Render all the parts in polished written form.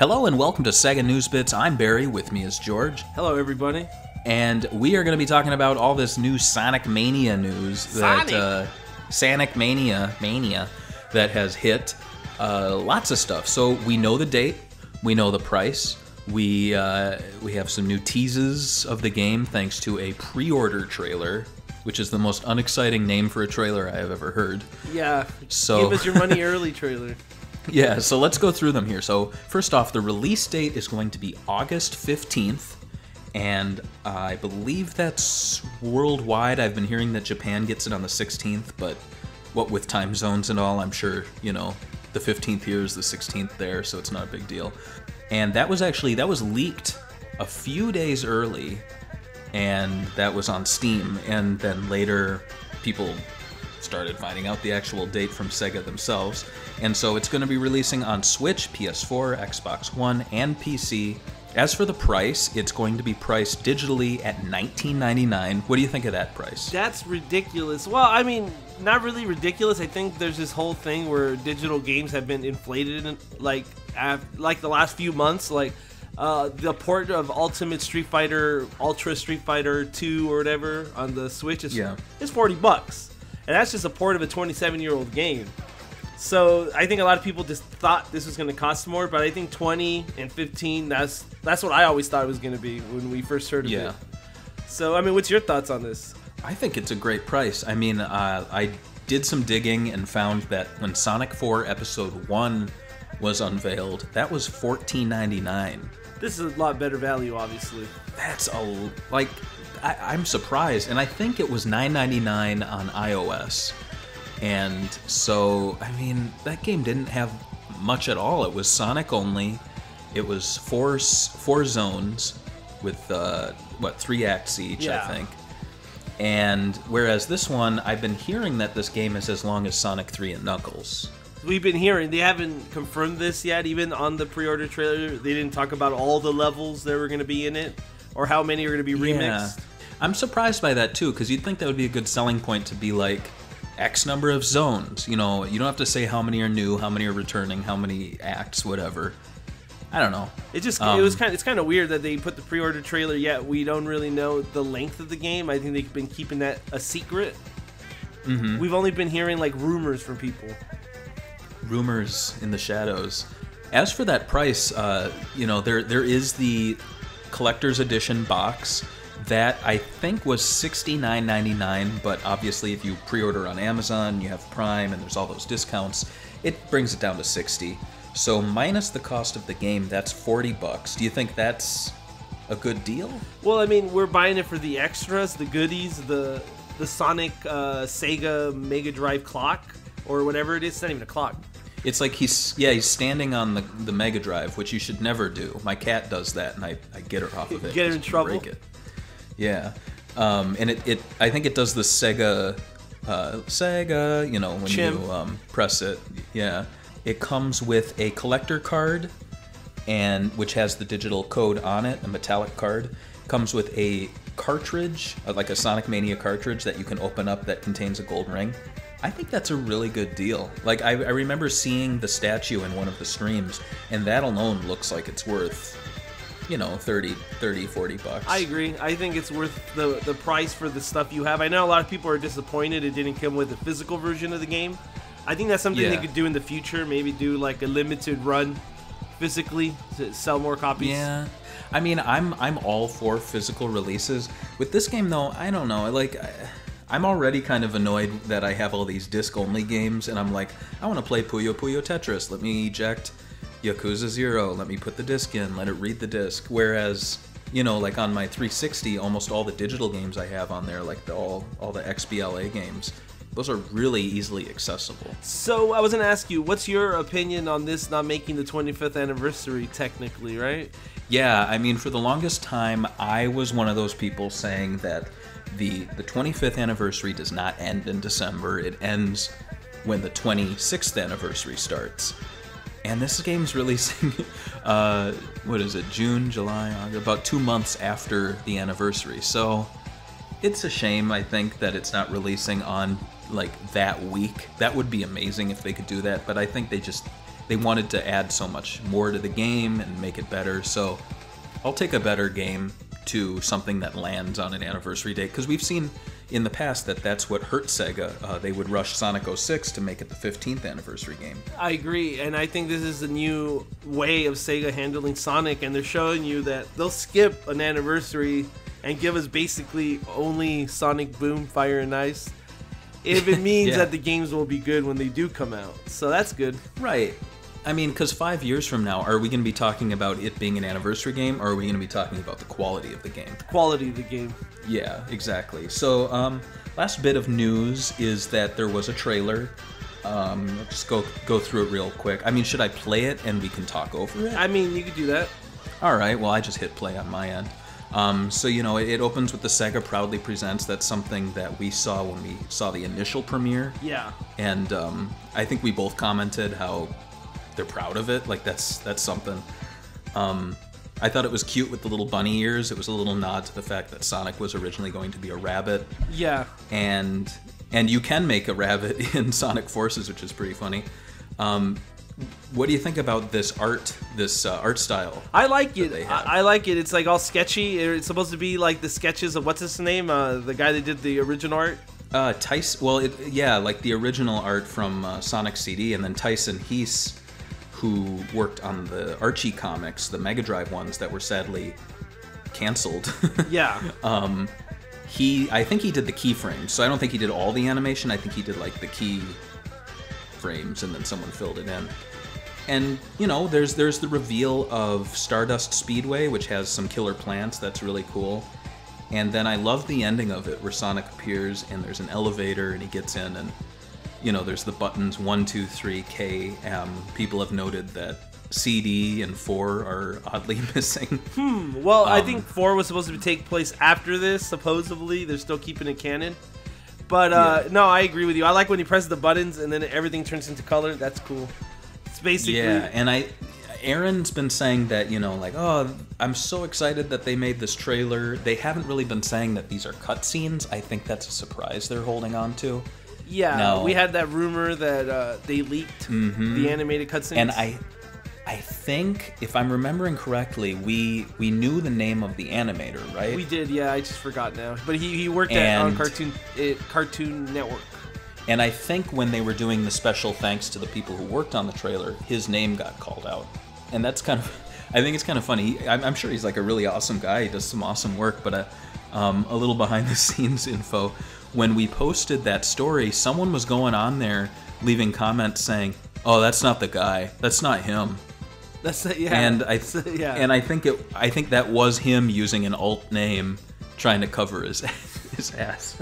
Hello and welcome to Sega News Bits. I'm Barry, with me is George. Hello, everybody. And we are going to be talking about all this new Sonic Mania news. Sonic Mania that has hit. Lots of stuff. So we know the date, we know the price, we have some new teases of the game thanks to a pre-order trailer, which is the most unexciting name for a trailer I have ever heard. Yeah, so give us your money early trailer. Yeah, so let's go through them here. So first off, the release date is going to be August 15th, and I believe that's worldwide. I've been hearing that Japan gets it on the 16th, but what with time zones and all, I'm sure, you know, the 15th here is the 16th there, so it's not a big deal. And that was leaked a few days early, and that was on Steam, and then later people started finding out the actual date from Sega themselves. And so it's going to be releasing on Switch, PS4, Xbox One, and PC. As for the price, it's going to be priced digitally at $19.99. What do you think of that price? That's ridiculous. Well, I mean, not really ridiculous. I think there's this whole thing where digital games have been inflated, like the last few months. Like the port of Ultimate Street Fighter, Ultra Street Fighter 2 or whatever on the Switch is $40. And that's just a port of a 27-year-old game. So I think a lot of people just thought this was going to cost more, but I think 20 and 15, that's what I always thought it was going to be when we first heard of it. So, I mean, what's your thoughts on this? I think it's a great price. I mean, I did some digging and found that when Sonic 4 Episode 1 was unveiled, that was $14.99. This is a lot better value, obviously. That's I'm surprised, and I think it was $9.99 on iOS. And so, I mean, that game didn't have much at all. It was Sonic only. It was four zones with, 3 acts each, I think. And whereas this one, I've been hearing that this game is as long as Sonic 3 and Knuckles. We've been hearing, they haven't confirmed this yet, even on the pre-order trailer. They didn't talk about all the levels that were going to be in it, or how many are going to be remixed. Yeah. I'm surprised by that, too, because you'd think that would be a good selling point to be like, X number of zones. You know, you don't have to say how many are new, how many are returning, how many acts, whatever. I don't know. It's kind of weird that they put the pre-order trailer, yet we don't really know the length of the game. I think they've been keeping that a secret. Mm-hmm. We've only been hearing like rumors from people. Rumors in the shadows. As for that price, you know, there is the collector's edition box. That, I think, was $69.99, but obviously if you pre-order on Amazon, you have Prime, and there's all those discounts, it brings it down to $60. So minus the cost of the game, that's $40. Do you think that's a good deal? Well, I mean, we're buying it for the extras, the goodies, the Sonic SEGA Mega Drive clock, or whatever it is. It's not even a clock. It's like he's standing on the Mega Drive, which you should never do. My cat does that, and I get her off of it. Get her in trouble. Break it. Yeah, and I think it does the Sega, you know, when you press it. Yeah, it comes with a collector card, and which has the digital code on it, a metallic card. Comes with a cartridge, like a Sonic Mania cartridge that you can open up that contains a gold ring. I think that's a really good deal. Like, I remember seeing the statue in one of the streams, and that alone looks like it's worth, you know, $40. I agree. I think it's worth the price for the stuff you have. I know a lot of people are disappointed it didn't come with a physical version of the game. I think that's something they could do in the future. Maybe do like a limited run physically to sell more copies. Yeah. I mean, I'm all for physical releases. With this game, though, I don't know. I'm already kind of annoyed that I have all these disc-only games, and I'm like, I want to play Puyo Puyo Tetris. Let me eject Yakuza 0, let me put the disc in, let it read the disc. Whereas, you know, like on my 360, almost all the digital games I have on there, like all the XBLA games, those are really easily accessible. So I was going to ask you, what's your opinion on this not making the 25th anniversary technically, right? Yeah, I mean, for the longest time, I was one of those people saying that the 25th anniversary does not end in December. It ends when the 26th anniversary starts. And this game's releasing, what is it, June, July, August, about 2 months after the anniversary. So it's a shame, I think, that it's not releasing on, like, that week. That would be amazing if they could do that, but I think they just they wanted to add so much more to the game and make it better. So I'll take a better game to something that lands on an anniversary date, because we've seen in the past that that's what hurt Sega. They would rush Sonic 06 to make it the 15th anniversary game. I agree, and I think this is a new way of Sega handling Sonic, and they're showing you that they'll skip an anniversary and give us basically only Sonic Boom, Fire and Ice, if it means Yeah. that the games will be good when they do come out. So that's good. Right. I mean, because 5 years from now, are we going to be talking about it being an anniversary game, or are we going to be talking about the quality of the game? Quality of the game. Yeah, exactly. So, last bit of news is that there was a trailer. Let's just go through it real quick. I mean, should I play it and we can talk over it? I mean, you could do that. All right, well, I just hit play on my end. So, you know, it opens with the Sega Proudly Presents. That's something that we saw when we saw the initial premiere. Yeah. And I think we both commented how they're proud of it. Like, that's something. I thought it was cute with the little bunny ears. It was a little nod to the fact that Sonic was originally going to be a rabbit. Yeah. And you can make a rabbit in Sonic Forces, which is pretty funny. What do you think about this art style? I like it. They have? I like it. It's like all sketchy. It's supposed to be like the sketches of what's his name? The guy that did the original art. Tyson. Well, yeah, like the original art from Sonic CD, and then Tyson Heese, who worked on the Archie comics, the Mega Drive ones that were sadly canceled. Yeah. I think he did the keyframes, so I don't think he did all the animation. I think he did like the key frames, and then someone filled it in. And you know, there's the reveal of Stardust Speedway, which has some killer plants. That's really cool. And then I love the ending of it, where Sonic appears and there's an elevator and he gets in, and you know, there's the buttons 1, 2, 3, K, M. People have noted that CD and 4 are oddly missing. Well, I think 4 was supposed to take place after this, supposedly. They're still keeping it canon. But, no, I agree with you. I like when you press the buttons and then everything turns into color. That's cool. It's basically... Yeah, and Aaron's been saying that, you know, like, oh, I'm so excited that they made this trailer. They haven't really been saying that these are cutscenes. I think that's a surprise they're holding on to. Yeah, no. We had that rumor that they leaked the animated cutscenes. And I think, if I'm remembering correctly, we knew the name of the animator, right? We did, yeah. I just forgot now. But he worked on Cartoon Network. And I think when they were doing the special thanks to the people who worked on the trailer, his name got called out. And that's kind of... I think it's kind of funny. I'm sure he's like a really awesome guy. He does some awesome work, but a little behind-the-scenes info. When we posted that story, someone was going on there leaving comments saying, "Oh, that's not the guy. That's not him." That's yeah. And I think that was him using an alt name trying to cover his ass.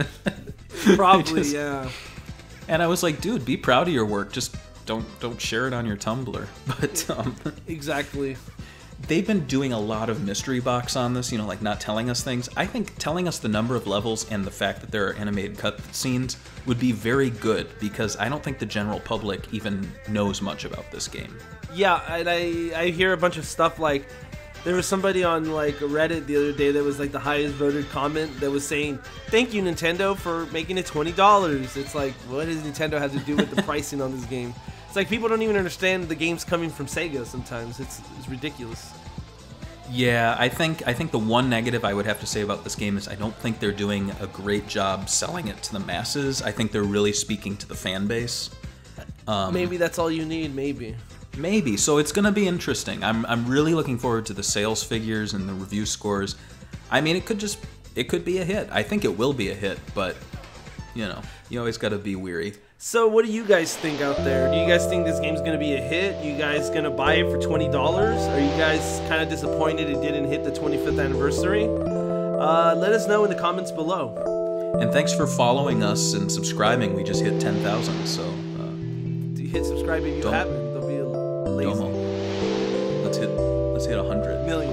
Probably, yeah. And I was like, dude, be proud of your work. Just don't share it on your Tumblr. But exactly. They've been doing a lot of mystery box on this, you know, like not telling us things. I think telling us the number of levels and the fact that there are animated cutscenes would be very good, because I don't think the general public even knows much about this game. Yeah, and I hear a bunch of stuff like, there was somebody on like Reddit the other day that was like the highest voted comment that was saying, "Thank you, Nintendo, for making it $20. It's like, what does Nintendo have to do with the pricing on this game? It's like people don't even understand the game's coming from Sega sometimes. It's ridiculous. Yeah, I think the one negative I would have to say about this game is I don't think they're doing a great job selling it to the masses. I think they're really speaking to the fan base. Maybe that's all you need, maybe. Maybe. So it's going to be interesting. I'm really looking forward to the sales figures and the review scores. I mean, it could be a hit. I think it will be a hit, but you know, you always got to be weary. So what do you guys think out there? Do you guys think this game's going to be a hit? You guys going to buy it for $20? Are you guys kind of disappointed it didn't hit the 25th anniversary? Let us know in the comments below. And thanks for following us and subscribing. We just hit 10,000, so... hit subscribe if you haven't. They'll be lazy. Let's hit 100 million.